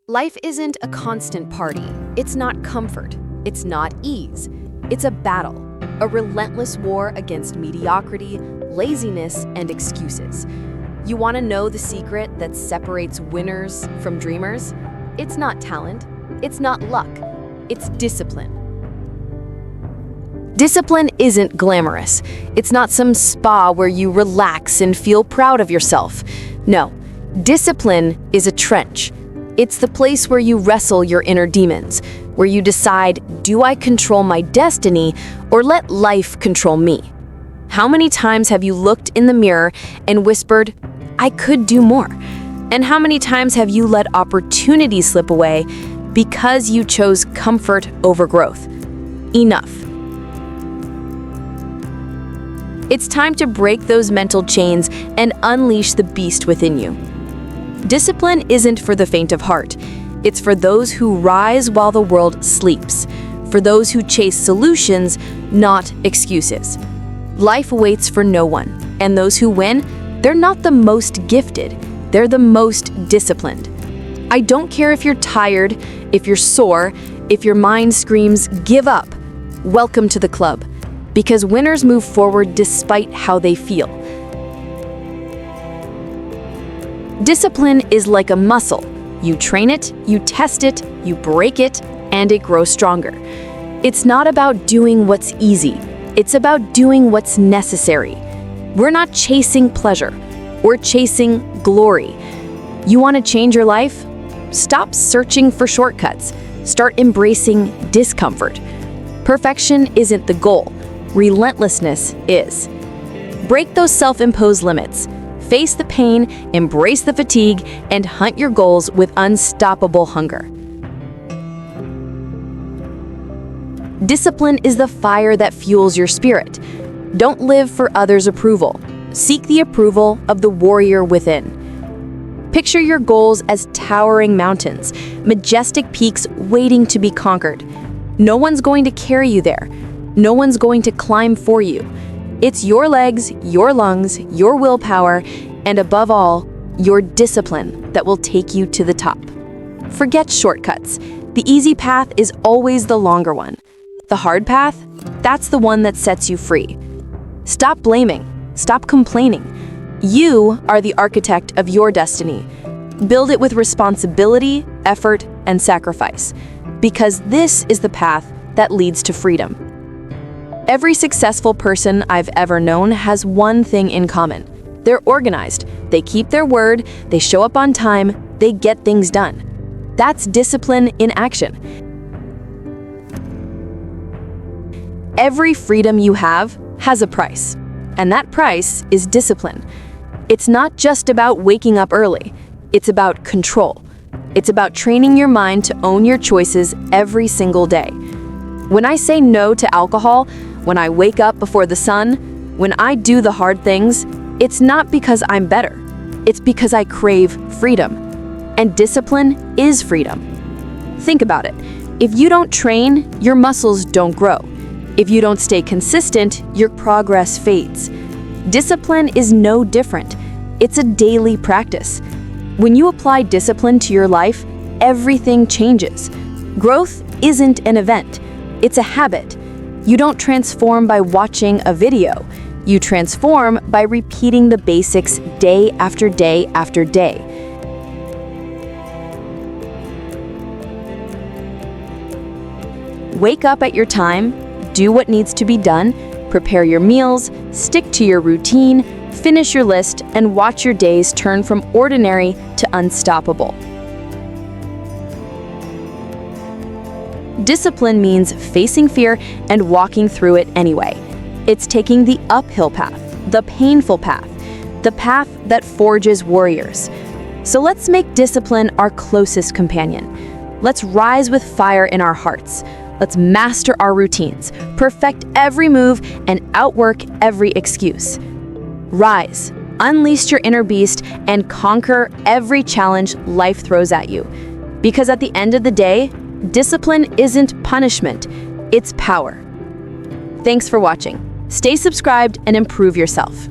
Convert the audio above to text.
Life isn't a constant party. It's not comfort. It's not ease. It's a battle, a relentless war against mediocrity, laziness, and excuses. You want to know the secret that separates winners from dreamers? It's not talent. It's not luck. It's discipline. Discipline isn't glamorous. It's not some spa where you relax and feel proud of yourself. No, discipline is a trench. It's the place where you wrestle your inner demons, where you decide, do I control my destiny or let life control me? How many times have you looked in the mirror and whispered, I could do more? And how many times have you let opportunity slip away because you chose comfort over growth? Enough. It's time to break those mental chains and unleash the beast within you. Discipline isn't for the faint of heart. It's for those who rise while the world sleeps, for those who chase solutions, not excuses. Life waits for no one, and those who win, they're not the most gifted, they're the most disciplined. I don't care if you're tired, if you're sore, if your mind screams, give up. Welcome to the club, because winners move forward despite how they feel. Discipline is like a muscle. You train it, you test it, you break it, and it grows stronger. It's not about doing what's easy. It's about doing what's necessary. We're not chasing pleasure. We're chasing glory. You want to change your life? Stop searching for shortcuts. Start embracing discomfort. Perfection isn't the goal. Relentlessness is. Break those self-imposed limits. Face the pain, embrace the fatigue, and hunt your goals with unstoppable hunger. Discipline is the fire that fuels your spirit. Don't live for others' approval. Seek the approval of the warrior within. Picture your goals as towering mountains, majestic peaks waiting to be conquered. No one's going to carry you there. No one's going to climb for you. It's your legs, your lungs, your willpower, and above all, your discipline that will take you to the top. Forget shortcuts. The easy path is always the longer one. The hard path, that's the one that sets you free. Stop blaming. Stop complaining. You are the architect of your destiny. Build it with responsibility, effort, and sacrifice, because this is the path that leads to freedom. Every successful person I've ever known has one thing in common. They're organized, they keep their word, they show up on time, they get things done. That's discipline in action. Every freedom you have has a price, and that price is discipline. It's not just about waking up early, it's about control. It's about training your mind to own your choices every single day. When I say no to alcohol, when I wake up before the sun, when I do the hard things, it's not because I'm better. It's because I crave freedom. And discipline is freedom. Think about it. If you don't train, your muscles don't grow. If you don't stay consistent, your progress fades. Discipline is no different. It's a daily practice. When you apply discipline to your life, everything changes. Growth isn't an event. It's a habit. You don't transform by watching a video. You transform by repeating the basics day after day after day. Wake up at your time, do what needs to be done, prepare your meals, stick to your routine, finish your list, and watch your days turn from ordinary to unstoppable. Discipline means facing fear and walking through it anyway. It's taking the uphill path, the painful path, the path that forges warriors. So let's make discipline our closest companion. Let's rise with fire in our hearts. Let's master our routines, perfect every move, and outwork every excuse. Rise, unleash your inner beast, and conquer every challenge life throws at you. Because at the end of the day, discipline isn't punishment, it's power. Thanks for watching. Stay subscribed and improve yourself.